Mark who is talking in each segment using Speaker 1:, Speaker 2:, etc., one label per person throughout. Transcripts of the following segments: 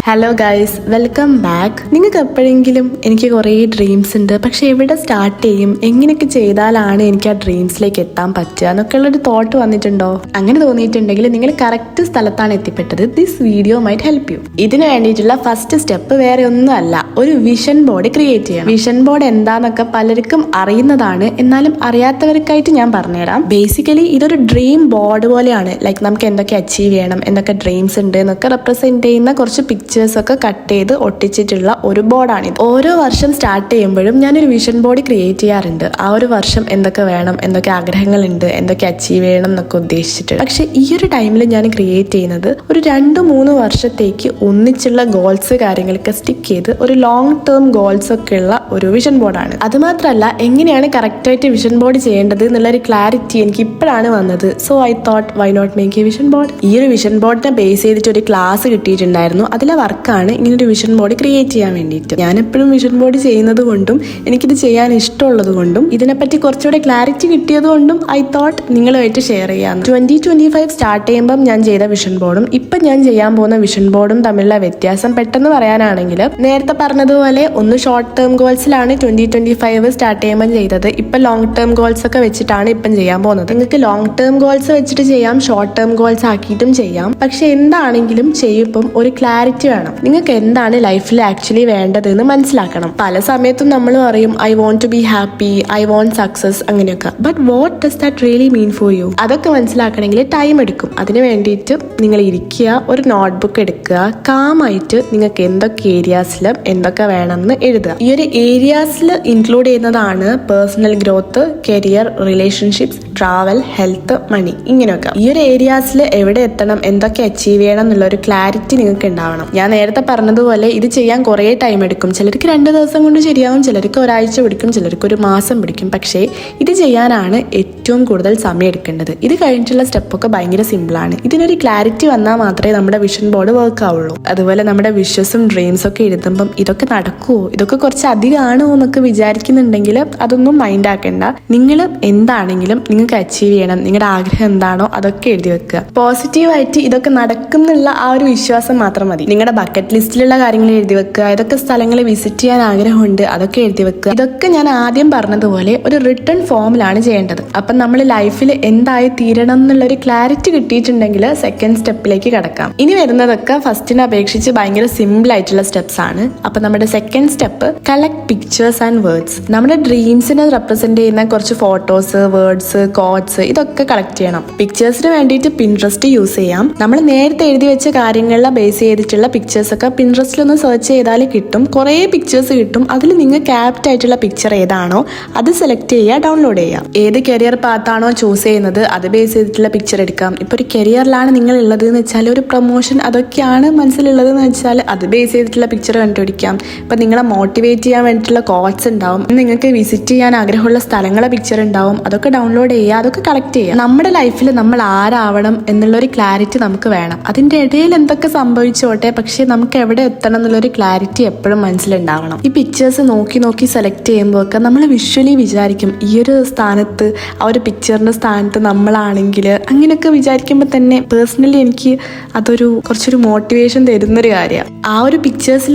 Speaker 1: Hello guys, welcome back. നിങ്ങൾക്ക് എപ്പോഴെങ്കിലും എനിക്ക് കുറേ ഡ്രീംസ് ഉണ്ട്, പക്ഷെ എവിടെ സ്റ്റാർട്ട് ചെയ്യും, എങ്ങനെയൊക്കെ ചെയ്താലാണ് എനിക്ക് ആ ഡ്രീംസിലേക്ക് എത്താൻ പറ്റുക എന്നൊക്കെ ഉള്ളൊരു തോട്ട് വന്നിട്ടുണ്ടോ? അങ്ങനെ തോന്നിയിട്ടുണ്ടെങ്കിൽ നിങ്ങൾ കറക്റ്റ് സ്ഥലത്താണ് എത്തിപ്പെട്ടത്. This video might help you. ഇതിന് വേണ്ടിയിട്ടുള്ള ഫസ്റ്റ് സ്റ്റെപ്പ് വേറെ ഒന്നുമല്ല, ഒരു വിഷൻ ബോർഡ് ക്രിയേറ്റ് ചെയ്യണം. വിഷൻ ബോർഡ് എന്താന്നൊക്കെ പലർക്കും അറിയുന്നതാണ്, എന്നാലും അറിയാത്തവർക്കായിട്ട് ഞാൻ പറഞ്ഞുതരാം. ബേസിക്കലി ഇതൊരു ഡ്രീം ബോർഡ് പോലെയാണ്. ലൈക്ക് നമുക്ക് എന്തൊക്കെ അച്ചീവ് ചെയ്യണം, എന്തൊക്കെ ഡ്രീംസ് ഉണ്ട് എന്നൊക്കെ റെപ്രസെന്റ് ചെയ്യുന്ന കുറച്ച് പിക്ചേഴ്സ് ഒക്കെ കട്ട് ചെയ്ത് ഒട്ടിച്ചിട്ടുള്ള ഒരു ബോർഡാണിത്. ഓരോ വർഷം സ്റ്റാർട്ട് ചെയ്യുമ്പോഴും ഞാനൊരു വിഷൻ ബോർഡ് ക്രിയേറ്റ് ചെയ്യാറുണ്ട്. ആ ഒരു വർഷം എന്തൊക്കെ വേണം, എന്തൊക്കെ ആഗ്രഹങ്ങളുണ്ട്, എന്തൊക്കെ അച്ചീവ് ചെയ്യണം എന്നൊക്കെ ഉദ്ദേശിച്ചിട്ട്. പക്ഷെ ഈ ഒരു ടൈമിൽ ഞാൻ ക്രിയേറ്റ് ചെയ്യുന്നത് ഒരു 2-3 വർഷത്തേക്ക് ഒന്നിച്ചുള്ള ഗോൾസ് കാര്യങ്ങളൊക്കെ സ്റ്റിക്ക് ചെയ്ത് ഒരു ലോങ് ടേം ഗോൾസ് ഒക്കെ ഉള്ള ഒരു വിഷൻ ബോർഡാണ്. അത് മാത്രമല്ല, എങ്ങനെയാണ് കറക്റ്റായിട്ട് വിഷൻ ബോർഡ് ചെയ്യേണ്ടത് എന്നുള്ളൊരു ക്ലാരിറ്റി എനിക്ക് ഇപ്പോഴാണ് വന്നത്. So I thought why not make a vision board. ഈ ഒരു വിഷൻ ബോർഡിനെ ബേസ് ചെയ്തിട്ട് ഒരു ക്ലാസ് കിട്ടിയിട്ടുണ്ടായിരുന്നു. അതിലെ വർക്കാണ് ഇങ്ങനൊരു വിഷൻ ബോർഡ് ക്രിയേറ്റ് ചെയ്യാൻ വേണ്ടിയിട്ട്. ഞാൻ എപ്പോഴും വിഷൻ ബോർഡ് ചെയ്യുന്നത് കൊണ്ടും എനിക്കിത് ചെയ്യാൻ ഇഷ്ടമുള്ളത് കൊണ്ടും ഇതിനെപ്പറ്റി കുറച്ചുകൂടെ ക്ലാരിറ്റി കിട്ടിയത് കൊണ്ടും ഐ തോട്ട് നിങ്ങളുമായിട്ട് ഷെയർ ചെയ്യാം. 2025 സ്റ്റാർട്ട് ചെയ്യുമ്പം ഞാൻ ചെയ്ത വിഷൻ ബോർഡും ഇപ്പം ഞാൻ ചെയ്യാൻ പോകുന്ന വിഷൻ ബോർഡും തമ്മിലുള്ള വ്യത്യാസം പെട്ടെന്ന് പറയാനാണെങ്കിൽ, നേരത്തെ പറഞ്ഞതുപോലെ ഒന്ന് ഷോർട്ട് ടേം ഗോൾസിലാണ് 2025 സ്റ്റാർട്ട് ചെയ്യുമ്പോൾ ചെയ്തത്. ഇപ്പം ലോങ് ടേം ഗോൾസ് ഒക്കെ വെച്ചിട്ടാണ് ഇപ്പം ചെയ്യാൻ പോകുന്നത്. നിങ്ങൾക്ക് ലോങ് ടേം ഗോൾസ് വെച്ചിട്ട് ചെയ്യാം, ഷോർട്ട് ടേം ഗോൾസ് ആക്കിയിട്ടും ചെയ്യാം. പക്ഷെ എന്താണെങ്കിലും ചെയ്യുമ്പം ഒരു ക്ലാരിറ്റി വേണം. നിങ്ങൾക്ക് എന്താണ് ലൈഫിൽ ആക്ച്വലി വേണ്ടത് എന്ന് മനസ്സിലാക്കണം. പല സമയത്തും നമ്മൾ പറയും I want to be happy, I want success, അങ്ങനെയൊക്കെ. But what does that really mean for you? അതൊക്കെ മനസ്സിലാക്കണമെങ്കിൽ ടൈം എടുക്കും. അതിന് വേണ്ടിയിട്ട് നിങ്ങൾ ഇരിക്കുക, ഒരു നോട്ട്ബുക്ക് എടുക്കുക, കാമായിട്ട് നിങ്ങൾക്ക് എന്തൊക്കെ ഏരിയാസിൽ എന്തൊക്കെ വേണമെന്ന് എഴുതുക. ഈ ഒരു ഏരിയാസിൽ ഇൻക്ലൂഡ് ചെയ്യുന്നതാണ് personal growth, career, relationships, travel, health, money, ഇങ്ങനെയൊക്കെ. ഈ ഒരു ഏരിയാസിൽ എവിടെ എത്തണം, എന്തൊക്കെ അച്ചീവ് ചെയ്യണം എന്നുള്ള ഒരു ക്ലാരിറ്റി നിങ്ങൾക്ക് ഉണ്ടാവണം. ഞാൻ നേരത്തെ പറഞ്ഞതുപോലെ ഇത് ചെയ്യാൻ കുറേ ടൈം എടുക്കും. ചിലർക്ക് 2 ദിവസം കൊണ്ട് ശരിയാവും, ചിലർക്ക് ഒരാഴ്ച പിടിക്കും, ചിലർക്ക് ഒരു മാസം പിടിക്കും. പക്ഷേ ഇത് ചെയ്യാനാണ് ഏറ്റവും കൂടുതൽ സമയം എടുക്കേണ്ടത്. ഇത് കഴിഞ്ഞിട്ടുള്ള സ്റ്റെപ്പൊക്കെ ഭയങ്കര സിമ്പിളാണ്. ഇതിനൊരു ക്ലാരിറ്റി വന്നാൽ മാത്രമേ നമ്മുടെ വിഷൻ ബോർഡ് വർക്ക് ആവുള്ളൂ. അതുപോലെ നമ്മുടെ വിഷസും ഡ്രീംസും ഒക്കെ എഴുതുമ്പം ഇതൊക്കെ നടക്കുമോ, ഇതൊക്കെ കുറച്ച് അധികമാണോ എന്നൊക്കെ വിചാരിക്കുന്നുണ്ടെങ്കിൽ അതൊന്നും മൈൻഡ് ആക്കേണ്ട. നിങ്ങൾ എന്താണെങ്കിലും നിങ്ങൾക്ക് അച്ചീവ് ചെയ്യണം, നിങ്ങളുടെ ആഗ്രഹം എന്താണോ അതൊക്കെ എഴുതി വെക്കുക. പോസിറ്റീവായിട്ട് ഇതൊക്കെ നടക്കുന്നുള്ള ആ ഒരു വിശ്വാസം മാത്രം മതി. നിങ്ങളുടെ ബക്കറ്റ് ലിസ്റ്റിലുള്ള കാര്യങ്ങൾ എഴുതി വെക്കുക, ഏതൊക്കെ സ്ഥലങ്ങൾ വിസിറ്റ് ചെയ്യാൻ ആഗ്രഹമുണ്ട് അതൊക്കെ എഴുതി വെക്കുക. ഇതൊക്കെ ഞാൻ ആദ്യം പറഞ്ഞതുപോലെ ഒരു റിട്ടേൺ ഫോമിലാണ് ചെയ്യേണ്ടത്. അപ്പം നമ്മൾ ലൈഫിൽ എന്തായി തീരണം എന്നുള്ളൊരു ക്ലാരിറ്റി കിട്ടിയിട്ടുണ്ടെങ്കിൽ സെക്കൻഡ് സ്റ്റെപ്പിലേക്ക് കടക്കാം. ഇനി വരുന്നതൊക്കെ ഫസ്റ്റിനെ അപേക്ഷിച്ച് ഭയങ്കര സിമ്പിൾ ആയിട്ടുള്ള സ്റ്റെപ്സ് ആണ്. അപ്പം നമ്മുടെ second step, collect pictures and words. നമ്മുടെ ഡ്രീംസിനെ റെപ്രസെന്റ് ചെയ്യുന്ന കുറച്ച് ഫോട്ടോസ്, വേർഡ്സ്, കോട്സ് ഇതൊക്കെ കളക്ട് ചെയ്യണം. പിക്ചേഴ്സിന് വേണ്ടിയിട്ട് പിൻട്രസ്റ്റ് യൂസ് ചെയ്യാം. നമ്മൾ നേരത്തെ എഴുതി വെച്ച കാര്യങ്ങളെ ബേസ് ചെയ്തിട്ടുള്ള പിക്ചേഴ്സ് ഒക്കെ പിൻട്രസ്റ്റിലൊന്ന് സെർച്ച് ചെയ്താൽ കിട്ടും. കുറേ പിക്ചേഴ്സ് കിട്ടും. അതിൽ നിങ്ങൾക്ക് ആപ്റ്റ് ആയിട്ടുള്ള പിക്ചർ ഏതാണോ അത് സെലക്ട് ചെയ്യുക, ഡൗൺലോഡ് ചെയ്യുക. ഏത് കരിയർ പാത്താണോ ചൂസ് ചെയ്യുന്നത് അത് ബേസ് ചെയ്തിട്ടുള്ള പിക്ചർ എടുക്കാം. ഇപ്പോൾ ഒരു കരിയറിലാണ് നിങ്ങൾ ഉള്ളത് എന്ന് വെച്ചാൽ, ഒരു പ്രൊമോഷൻ അതൊക്കെയാണ് മനസ്സിലുള്ളത് എന്ന് വെച്ചാൽ അത് ബേസ് ചെയ്തിട്ടുള്ള പിക്ചർ കണ്ടുപിടിക്കാം. ഇപ്പം നിങ്ങളെ മോട്ടിവേറ്റ് ചെയ്യാൻ വേണ്ടിയിട്ടുള്ള കോട്സ് ഉണ്ടാവും, നിങ്ങൾക്ക് വിസിറ്റ് ചെയ്യാൻ ആഗ്രഹമുള്ള സ്ഥലങ്ങളെ പിക്ചർ ഉണ്ടാവും. അതൊക്കെ ഡൗൺലോഡ് ചെയ്യുക, അതൊക്കെ കളക്ട് ചെയ്യുക. നമ്മുടെ ലൈഫിൽ നമ്മൾ ആരാവണം എന്നുള്ളൊരു ക്ലാരിറ്റി നമുക്ക് വേണം. അതിൻ്റെ ഇടയിൽ എന്തൊക്കെ സംഭവിച്ചോട്ടെ, പക്ഷെ നമുക്ക് എവിടെ എത്തണം എന്നുള്ളൊരു ക്ലാരിറ്റി എപ്പോഴും മനസ്സിലുണ്ടാവണം. ഈ പിക്ചേഴ്സ് നോക്കി നോക്കി സെലക്ട് ചെയ്യുമ്പോൾ ഒക്കെ നമ്മൾ വിഷ്വലി വിചാരിക്കും ഈ ഒരു സ്ഥാനത്ത്, ആ ഒരു പിക്ചറിൻ്റെ സ്ഥാനത്ത് നമ്മളാണെങ്കിൽ, അങ്ങനെയൊക്കെ വിചാരിക്കുമ്പോൾ തന്നെ പേഴ്സണലി എനിക്ക് അതൊരു കുറച്ചൊരു മോട്ടിവേഷൻ തരുന്നൊരു കാര്യമാണ്. ആ ഒരു പിക്ചേഴ്സിൽ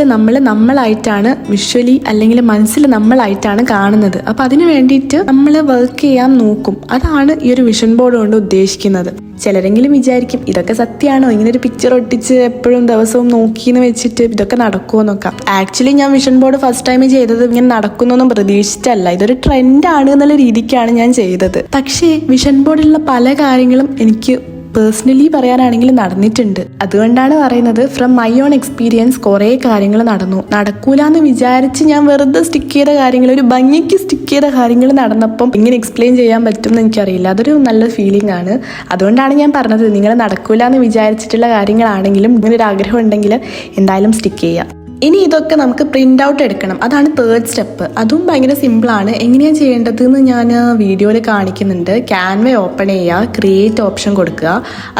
Speaker 1: നമ്മളായിട്ടാണ് വിഷ്വലി അല്ലെങ്കിൽ മനസ്സിൽ നമ്മളായിട്ടാണ് കാണുന്നത്. അപ്പം അതിന് വേണ്ടിയിട്ട് നമ്മൾ വർക്ക് ചെയ്യാൻ നോക്കും. അതാണ് ഈ ഒരു വിഷൻ ബോർഡ് കൊണ്ട് ഉദ്ദേശിക്കുന്നത്. ചിലരെങ്കിലും വിചാരിക്കും ഇതൊക്കെ സത്യമാണോ, ഇങ്ങനെ ഒരു പിക്ചർ ഒട്ടിച്ച് എപ്പോഴും ദിവസവും നോക്കിയെന്ന് വെച്ചിട്ട് ഇതൊക്കെ നടക്കുമോ എന്നൊക്കെ. ആക്ച്വലി ഞാൻ വിഷൻ ബോർഡ് ഫസ്റ്റ് ടൈം ചെയ്തത് ഇങ്ങനെ നടക്കുന്നൊന്നും പ്രതീക്ഷിച്ചല്ല. ഇതൊരു ട്രെൻഡാണ് എന്നുള്ള രീതിക്കാണ് ഞാൻ ചെയ്തത്. പക്ഷേ വിഷൻ ബോർഡിലുള്ള പല കാര്യങ്ങളും എനിക്ക് പേഴ്സണലി പറയാനാണെങ്കിൽ നടന്നിട്ടുണ്ട്. അതുകൊണ്ടാണ് പറയുന്നത്, ഫ്രം മൈ ഓൺ എക്സ്പീരിയൻസ് കുറേ കാര്യങ്ങൾ നടക്കൂലെന്ന് വിചാരിച്ച് ഞാൻ വെറുതെ സ്റ്റിക്ക് ചെയ്ത കാര്യങ്ങൾ, ഒരു ഭംഗിക്ക് സ്റ്റിക്ക് ചെയ്ത കാര്യങ്ങൾ നടന്നപ്പം ഇങ്ങനെ എക്സ്പ്ലെയിൻ ചെയ്യാൻ പറ്റും എന്ന് എനിക്കറിയില്ല. അതൊരു നല്ല ഫീലിംഗ് ആണ്. അതുകൊണ്ടാണ് ഞാൻ പറഞ്ഞത്, നിങ്ങൾ നടക്കൂലെന്ന് വിചാരിച്ചിട്ടുള്ള കാര്യങ്ങളാണെങ്കിലും ഇങ്ങനെ ഒരു ആഗ്രഹം ഉണ്ടെങ്കിൽ എന്തായാലും സ്റ്റിക്ക് ചെയ്യുക. ഇനി ഇതൊക്കെ നമുക്ക് പ്രിൻ്റ് ഔട്ട് എടുക്കണം. അതാണ് തേർഡ് സ്റ്റെപ്പ്. അതും ഭയങ്കര സിമ്പിളാണ്. എങ്ങനെയാണ് ചെയ്യേണ്ടതെന്ന് ഞാൻ വീഡിയോയിൽ കാണിക്കുന്നുണ്ട്. ക്യാൻവ ഓപ്പൺ ചെയ്യുക, ക്രിയേറ്റ് ഓപ്ഷൻ കൊടുക്കുക,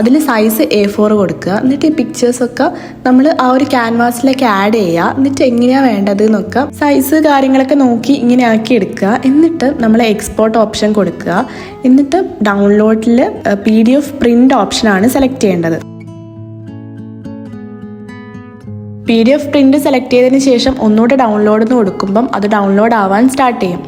Speaker 1: അതിൽ സൈസ് A4 കൊടുക്കുക. എന്നിട്ട് ഈ പിക്ചേഴ്സൊക്കെ നമ്മൾ ആ ഒരു ക്യാൻവാസിലേക്ക് ആഡ് ചെയ്യുക. എന്നിട്ട് എങ്ങനെയാണ് വേണ്ടത് എന്നൊക്കെ സൈസ് കാര്യങ്ങളൊക്കെ നോക്കി ഇങ്ങനെ ആക്കി എടുക്കുക. എന്നിട്ട് നമ്മൾ എക്സ്പോർട്ട് ഓപ്ഷൻ കൊടുക്കുക. എന്നിട്ട് ഡൗൺലോഡിൽ PDF പ്രിൻ്റ് ഓപ്ഷനാണ് സെലക്ട് ചെയ്യേണ്ടത്. PDF പ്രിന്റ് സെലക്ട് ചെയ്തതിന് ശേഷം ഒന്നുകൂടെ ഡൗൺലോഡ് എന്ന് കൊടുക്കുമ്പം അത് ഡൗൺലോഡ് ആവാൻ സ്റ്റാർട്ട് ചെയ്യും.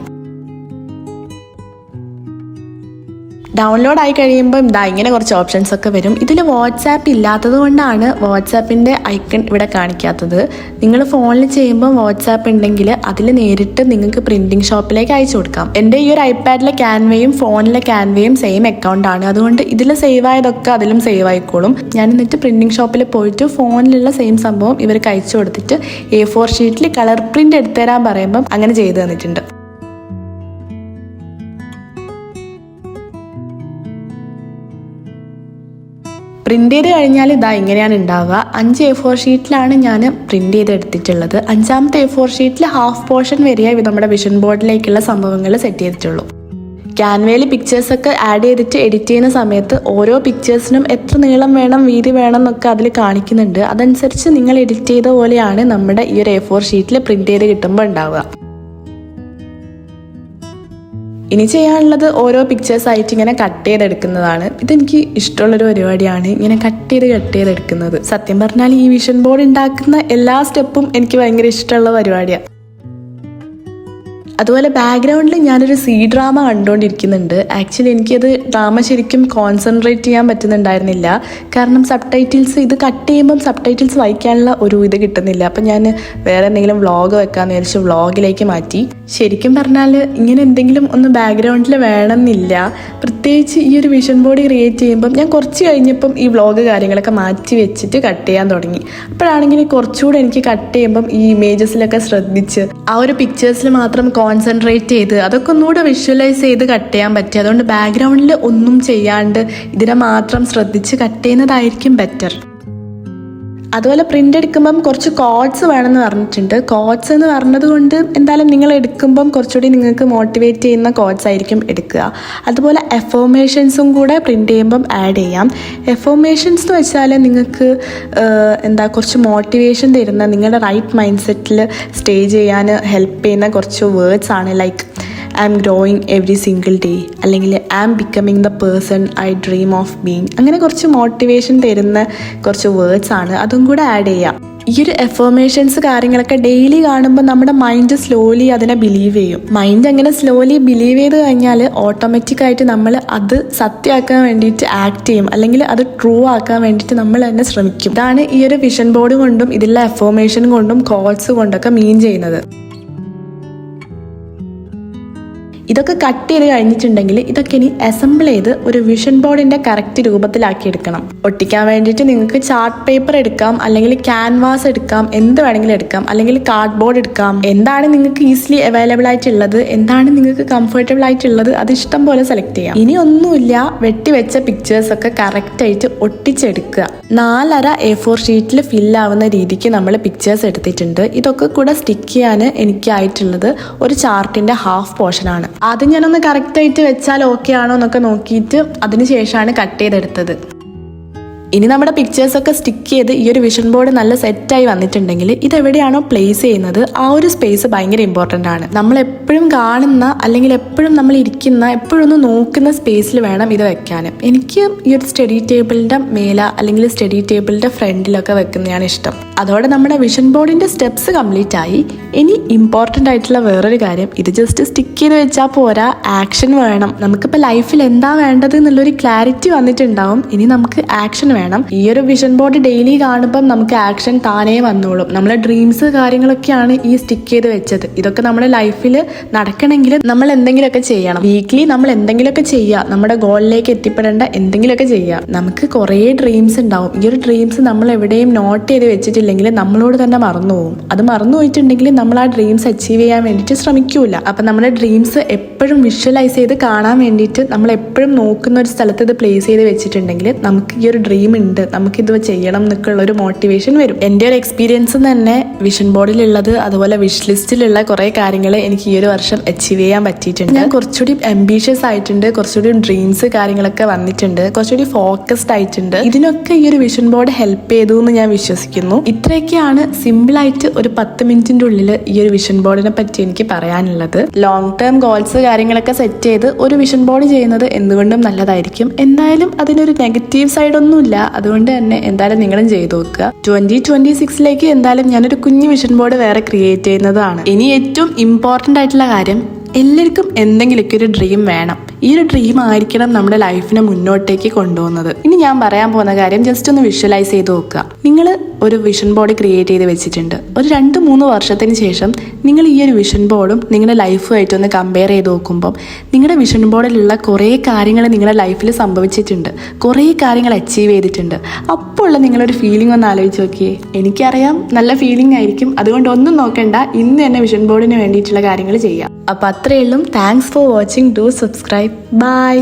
Speaker 1: ഡൗൺലോഡ് ആയി കഴിയുമ്പോൾ ഇങ്ങനെ കുറച്ച് ഓപ്ഷൻസ് ഒക്കെ വരും. ഇതിൽ വാട്സാപ്പ് ഇല്ലാത്തത് കൊണ്ടാണ് വാട്സാപ്പിൻ്റെ ഐക്കൺ ഇവിടെ കാണിക്കാത്തത്. നിങ്ങൾ ഫോണിൽ ചെയ്യുമ്പോൾ വാട്സാപ്പ് ഉണ്ടെങ്കിൽ അതിൽ നേരിട്ട് നിങ്ങൾക്ക് പ്രിന്റിംഗ് ഷോപ്പിലേക്ക് അയച്ചു കൊടുക്കാം. എൻ്റെ ഈ ഒരു ഐപാഡിലെ ക്യാൻവയും ഫോണിലെ ക്യാൻവയും സെയിം അക്കൗണ്ട് ആണ്. അതുകൊണ്ട് ഇതിൽ സേവ് ആയതൊക്കെ അതിലും സേവ് ആയിക്കോളും. ഞാൻ എന്നിട്ട് പ്രിന്റിംഗ് ഷോപ്പിൽ പോയിട്ട് ഫോണിലുള്ള സെയിം സംഭവം ഇവർക്ക് അയച്ചു കൊടുത്തിട്ട് A4 ഷീറ്റിൽ കളർ പ്രിന്റ് എടുത്തു തരാൻ പറയുമ്പം അങ്ങനെ ചെയ്തു തന്നിട്ടുണ്ട്. പ്രിന്റ് ചെയ്ത് കഴിഞ്ഞാൽ ഇങ്ങനെയാണ് ഉണ്ടാവുക. 5 A4 ഷീറ്റിലാണ് ഞാൻ പ്രിന്റ് ചെയ്ത് എടുത്തിട്ടുള്ളത്. 5ാമത്തെ A4 ഷീറ്റിൽ ഹാഫ് പോർഷൻ വരെയേ നമ്മുടെ വിഷൻ ബോർഡിലേക്കുള്ള സംഭവങ്ങൾ സെറ്റ് ചെയ്തിട്ടുള്ളൂ. ക്യാൻവയിൽ പിക്ചേഴ്സൊക്കെ ആഡ് ചെയ്തിട്ട് എഡിറ്റ് ചെയ്യുന്ന സമയത്ത് ഓരോ പിക്ചേഴ്സിനും എത്ര നീളം വേണം, വീതി വേണം എന്നൊക്കെ അതിൽ കാണിക്കുന്നുണ്ട്. അതനുസരിച്ച് നിങ്ങൾ എഡിറ്റ് ചെയ്ത പോലെയാണ് നമ്മുടെ ഈ ഒരു A4 ഷീറ്റിൽ പ്രിന്റ് ചെയ്ത് കിട്ടുമ്പോൾ ഉണ്ടാവുക. ഇനി ചെയ്യാനുള്ളത് ഓരോ പിക്ചേഴ്സ് ആയിട്ട് ഇങ്ങനെ കട്ട് ചെയ്തെടുക്കുന്നതാണ്. ഇതെനിക്ക് ഇഷ്ടമുള്ളൊരു പരിപാടിയാണ്, ഇങ്ങനെ കട്ട് ചെയ്തെടുക്കുന്നത്. സത്യം പറഞ്ഞാൽ ഈ വിഷൻ ബോർഡ് ഉണ്ടാക്കുന്ന എല്ലാ സ്റ്റെപ്പും എനിക്ക് ഭയങ്കര ഇഷ്ടമുള്ള പരിപാടിയാണ്. അതുപോലെ ബാക്ക്ഗ്രൗണ്ടിൽ ഞാനൊരു ഡ്രാമ കണ്ടുകൊണ്ടിരിക്കുന്നുണ്ട്. ആക്ച്വലി എനിക്കത് ഡ്രാമ ശരിക്കും കോൺസെൻട്രേറ്റ് ചെയ്യാൻ പറ്റുന്നുണ്ടായിരുന്നില്ല. കാരണം സബ് ടൈറ്റിൽസ് ഇത് കട്ട് ചെയ്യുമ്പം സബ് ടൈറ്റിൽസ് വായിക്കാനുള്ള ഒരു ഇത് കിട്ടുന്നില്ല. അപ്പം ഞാൻ വേറെ എന്തെങ്കിലും വ്ളോഗ് വെക്കാമെന്ന് വിചാരിച്ച് വ്ളോഗിലേക്ക് മാറ്റി. ശരിക്കും പറഞ്ഞാൽ ഇങ്ങനെ എന്തെങ്കിലും ഒന്ന് ബാക്ക്ഗ്രൗണ്ടിൽ വേണമെന്നില്ല. പ്രത്യേകിച്ച് ഈ ഒരു വിഷൻ ബോർഡ് ക്രിയേറ്റ് ചെയ്യുമ്പം ഞാൻ കുറച്ച് കഴിഞ്ഞപ്പം ഈ വ്ളോഗ് കാര്യങ്ങളൊക്കെ മാറ്റി വെച്ചിട്ട് കട്ട് ചെയ്യാൻ തുടങ്ങി. അപ്പോഴാണെങ്കിൽ കുറച്ചുകൂടെ എനിക്ക് കട്ട് ചെയ്യുമ്പം ഈ ഇമേജസിലൊക്കെ ശ്രദ്ധിച്ച് ആ ഒരു പിക്ചേഴ്സിൽ മാത്രം കോൺസെൻട്രേറ്റ് ചെയ്ത് അതൊക്കെ ഒന്നുകൂടെ വിഷ്വലൈസ് ചെയ്ത് കട്ട് ചെയ്യാൻ പറ്റി. അതുകൊണ്ട് ബാക്ക്ഗ്രൗണ്ടിൽ ഒന്നും ചെയ്യാണ്ട് ഇതിനെ മാത്രം ശ്രദ്ധിച്ച് കട്ട് ചെയ്യുന്നതായിരിക്കും ബെറ്റർ. അതുപോലെ പ്രിന്റ് എടുക്കുമ്പം കുറച്ച് കോഡ്സ് വേണമെന്ന് പറഞ്ഞിട്ടുണ്ട്. കോഡ്സ് എന്ന് പറഞ്ഞത് കൊണ്ട് എന്തായാലും നിങ്ങൾ എടുക്കുമ്പം കുറച്ചുകൂടി നിങ്ങൾക്ക് മോട്ടിവേറ്റ് ചെയ്യുന്ന കോഡ്സ് ആയിരിക്കും എടുക്കുക. അതുപോലെ എഫോമേഷൻസും കൂടെ പ്രിന്റ് ചെയ്യുമ്പം ആഡ് ചെയ്യാം. എഫോമേഷൻസ് എന്ന് വെച്ചാൽ നിങ്ങൾക്ക് കുറച്ച് മോട്ടിവേഷൻ തരുന്ന, നിങ്ങളുടെ റൈറ്റ് മൈൻഡ് സെറ്റിൽ സ്റ്റേ ചെയ്യാൻ ഹെൽപ്പ് ചെയ്യുന്ന കുറച്ച് വേർഡ്സ് ആണ്. Like I'm growing every single day, അല്ലെങ്കിൽ I'm becoming the person I dream of being. അങ്ങനെ കുറച്ച് മോട്ടിവേഷൻ തരുന്ന കുറച്ച് വേർഡ്സ് ആണ്, അതും കൂടെ ആഡ് ചെയ്യാം. ഈ ഒരു എഫർമേഷൻസ് കാര്യങ്ങളൊക്കെ ഡെയിലി കാണുമ്പോൾ നമ്മുടെ മൈൻഡ് സ്ലോലി അതിനെ ബിലീവ് ചെയ്യും. മൈൻഡ് അങ്ങനെ സ്ലോലി ബിലീവ് ചെയ്ത് കഴിഞ്ഞാൽ ഓട്ടോമാറ്റിക്കായിട്ട് നമ്മൾ അത് സത്യമാക്കാൻ വേണ്ടിയിട്ട് ആക്ട് ചെയ്യും, അല്ലെങ്കിൽ അത് ട്രൂ ആക്കാൻ വേണ്ടിയിട്ട് നമ്മൾ തന്നെ ശ്രമിക്കും. ഇതാണ് ഈ ഒരു വിഷൻ ബോർഡ് കൊണ്ടും ഇതിലുള്ള എഫർമേഷൻ കൊണ്ടും കോഡ്സ് കൊണ്ടൊക്കെ മീൻ ചെയ്യുന്നത്. ഇതൊക്കെ കട്ട് ചെയ്ത് കഴിഞ്ഞിട്ടുണ്ടെങ്കിൽ ഇതൊക്കെ ഇനി അസംബിൾ ചെയ്ത് ഒരു വിഷൻ ബോർഡിന്റെ കറക്റ്റ് രൂപത്തിലാക്കി എടുക്കണം. ഒട്ടിക്കാൻ വേണ്ടിയിട്ട് നിങ്ങൾക്ക് ചാർട്ട് പേപ്പർ എടുക്കാം, അല്ലെങ്കിൽ ക്യാൻവാസ് എടുക്കാം, എന്ത് വേണമെങ്കിലും എടുക്കാം, അല്ലെങ്കിൽ കാർഡ് ബോർഡ് എടുക്കാം. എന്താണ് നിങ്ങൾക്ക് ഈസിലി അവൈലബിൾ ആയിട്ടുള്ളത്, എന്താണ് നിങ്ങൾക്ക് കംഫർട്ടബിൾ ആയിട്ടുള്ളത്, അത് ഇഷ്ടം പോലെ സെലക്ട് ചെയ്യാം. ഇനി ഒന്നുമില്ല, വെട്ടിവെച്ച പിക്ചേഴ്സ് ഒക്കെ കറക്റ്റ് ആയിട്ട് ഒട്ടിച്ചെടുക്കുക. 4.5 A4 ഷീറ്റിൽ ഫില്ലാവുന്ന രീതിക്ക് നമ്മൾ പിക്ചേഴ്സ് എടുത്തിട്ടുണ്ട്. ഇതൊക്കെ കൂടെ സ്റ്റിക്ക് ചെയ്യാൻ എനിക്കായിട്ടുള്ളത് ഒരു ചാർട്ടിന്റെ ഹാഫ് പോർഷൻ ആണ്. അത് ഞാനൊന്ന് കറക്റ്റായിട്ട് വെച്ചാൽ ഓക്കെ ആണോ എന്നൊക്കെ നോക്കിയിട്ട് അതിന് ശേഷമാണ് കട്ട് ചെയ്തെടുത്തത്. ഇനി നമ്മുടെ പിക്ചേഴ്സൊക്കെ സ്റ്റിക്ക് ചെയ്ത് ഈ ഒരു വിഷൻ ബോർഡ് നല്ല സെറ്റായി വന്നിട്ടുണ്ടെങ്കിൽ ഇതെവിടെയാണോ പ്ലേസ് ചെയ്യുന്നത് ആ ഒരു സ്പേസ് ഭയങ്കര ഇമ്പോർട്ടൻ്റ് ആണ്. നമ്മൾ എപ്പോഴും കാണുന്ന, അല്ലെങ്കിൽ എപ്പോഴും നമ്മൾ ഇരിക്കുന്ന, എപ്പോഴും ഒന്ന് നോക്കുന്ന സ്പേസിൽ വേണം ഇത് വെക്കാൻ. എനിക്ക് ഈ ഒരു സ്റ്റഡി ടേബിളിൻ്റെ മേലെ അല്ലെങ്കിൽ സ്റ്റഡി ടേബിളിൻ്റെ ഫ്രണ്ടിലൊക്കെ വെക്കുന്നതാണ് ഇഷ്ടം. അതോടെ നമ്മുടെ വിഷൻ ബോർഡിൻ്റെ സ്റ്റെപ്സ് കംപ്ലീറ്റ് ആയി. ഇനി ഇമ്പോർട്ടൻ്റ് ആയിട്ടുള്ള വേറൊരു കാര്യം, ഇത് ജസ്റ്റ് സ്റ്റിക്ക് ചെയ്ത് വെച്ചാൽ പോരാ, ആക്ഷൻ വേണം. നമുക്കിപ്പോൾ ലൈഫിൽ എന്താ വേണ്ടത് എന്നുള്ളൊരു ക്ലാരിറ്റി വന്നിട്ടുണ്ടാവും. ഇനി നമുക്ക് ആക്ഷൻ വേണം. ഈ ഒരു വിഷൻ ബോർഡ് ഡെയിലി കാണുമ്പം നമുക്ക് ആക്ഷൻ താനേ വന്നോളും. നമ്മളെ ഡ്രീംസ് കാര്യങ്ങളൊക്കെയാണ് ഈ സ്റ്റിക്ക് ചെയ്ത് വെച്ചത്. ഇതൊക്കെ നമ്മുടെ ലൈഫിൽ നടക്കണമെങ്കിൽ നമ്മൾ എന്തെങ്കിലുമൊക്കെ ചെയ്യണം. വീക്ക്ലി നമ്മൾ എന്തെങ്കിലുമൊക്കെ ചെയ്യുക, നമ്മുടെ ഗോളിലേക്ക് എത്തിപ്പെടേണ്ട എന്തെങ്കിലുമൊക്കെ ചെയ്യുക. നമുക്ക് കുറേ ഡ്രീംസ് ഉണ്ടാവും. ഈ ഒരു ഡ്രീംസ് നമ്മൾ എവിടെയും നോട്ട് ചെയ്ത് വെച്ചിട്ടില്ലെങ്കിൽ നമ്മളോട് തന്നെ മറന്നുപോകും. അത് മറന്നു പോയിട്ടുണ്ടെങ്കിൽ നമ്മൾ ആ ഡ്രീംസ് അച്ചീവ് ചെയ്യാൻ വേണ്ടിയിട്ട് ശ്രമിക്കൂല. അപ്പം നമ്മുടെ ഡ്രീംസ് എപ്പോഴും വിഷ്വലൈസ് ചെയ്ത് കാണാൻ വേണ്ടിയിട്ട് നമ്മൾ എപ്പോഴും നോക്കുന്ന ഒരു സ്ഥലത്ത് ഇത് പ്ലേസ് ചെയ്ത് വെച്ചിട്ടുണ്ടെങ്കിൽ നമുക്ക് ഈ ഒരു ഡ്രീം ഉണ്ട്, നമുക്കിത് ചെയ്യണം എന്നൊക്കെയുള്ള ഒരു മോട്ടിവേഷൻ വരും. എൻ്റെ ഒരു എക്സ്പീരിയൻസ് തന്നെ വിഷൻ ബോർഡിലുള്ളത്, അതുപോലെ വിഷ് ലിസ്റ്റിലുള്ള കുറേ കാര്യങ്ങൾ എനിക്ക് ഈ ഒരു വർഷം അച്ചീവ് ചെയ്യാൻ പറ്റിയിട്ടുണ്ട്. ഞാൻ കുറച്ചുകൂടി അംബീഷ്യസ് ആയിട്ടുണ്ട്, കുറച്ചുകൂടി ഡ്രീംസ് കാര്യങ്ങളൊക്കെ വന്നിട്ടുണ്ട്, കുറച്ചുകൂടി ഫോക്കസ്ഡ് ആയിട്ടുണ്ട്. ഇതിനൊക്കെ ഈ ഒരു വിഷൻ ബോർഡ് ഹെൽപ്പ് ചെയ്തു എന്ന് ഞാൻ വിശ്വസിക്കുന്നു. ഇത്രയൊക്കെയാണ് സിമ്പിളായിട്ട് ഒരു 10 മിനിറ്റിൻ്റെ ഉള്ളിൽ ഈ ഒരു വിഷൻ ബോർഡിനെ പറ്റി എനിക്ക് പറയാനുള്ളത്. ലോങ് ടേം ഗോൾസ് കാര്യങ്ങളൊക്കെ സെറ്റ് ചെയ്ത് ഒരു വിഷൻ ബോർഡ് ചെയ്യുന്നത് എന്തുകൊണ്ടും നല്ലതായിരിക്കും. എന്തായാലും അതിനൊരു നെഗറ്റീവ് സൈഡ് ഒന്നുമില്ല. അതുകൊണ്ട് തന്നെ എന്തായാലും നിങ്ങളും ചെയ്തു നോക്കുക. 2026 എന്തായാലും ഞാനൊരു കുഞ്ഞു വിഷൻ ബോർഡ് വേറെ ക്രിയേറ്റ് ചെയ്യുന്നതാണ്. ഇനി ഏറ്റവും ഇമ്പോർട്ടൻ്റ് ആയിട്ടുള്ള കാര്യം, എല്ലാവർക്കും എന്തെങ്കിലുമൊക്കെ ഒരു ഡ്രീം വേണം. ഈ ഒരു ഡ്രീം ആയിരിക്കണം നമ്മുടെ ലൈഫിനെ മുന്നോട്ടേക്ക് കൊണ്ടുപോകുന്നത്. ഇനി ഞാൻ പറയാൻ പോകുന്ന കാര്യം ജസ്റ്റ് ഒന്ന് വിഷ്വലൈസ് ചെയ്ത് നോക്കുക. നിങ്ങൾ ഒരു വിഷൻ ബോർഡ് ക്രിയേറ്റ് ചെയ്ത് വെച്ചിട്ടുണ്ട്. ഒരു 2-3 വർഷത്തിന് ശേഷം നിങ്ങൾ ഈ ഒരു വിഷൻ ബോർഡും നിങ്ങളുടെ ലൈഫുമായിട്ട് ഒന്ന് കമ്പയർ ചെയ്ത് നോക്കുമ്പം നിങ്ങളുടെ വിഷൻ ബോർഡിലുള്ള കുറേ കാര്യങ്ങൾ നിങ്ങളുടെ ലൈഫിൽ സംഭവിച്ചിട്ടുണ്ട്, കുറേ കാര്യങ്ങൾ അച്ചീവ് ചെയ്തിട്ടുണ്ട്. അപ്പോൾ ഉള്ള നിങ്ങളൊരു ഫീലിംഗ് ഒന്ന് ആലോചിച്ച് നോക്കിയേ. എനിക്കറിയാം നല്ല ഫീലിംഗ് ആയിരിക്കും. അതുകൊണ്ട് ഒന്നും നോക്കണ്ട, ഇന്ന് തന്നെ വിഷൻ ബോർഡിന് വേണ്ടിയിട്ടുള്ള കാര്യങ്ങൾ ചെയ്യാം. അപ്പോൾ അത്രയേ ഉള്ളൂ. Thanks for watching. Do subscribe. By.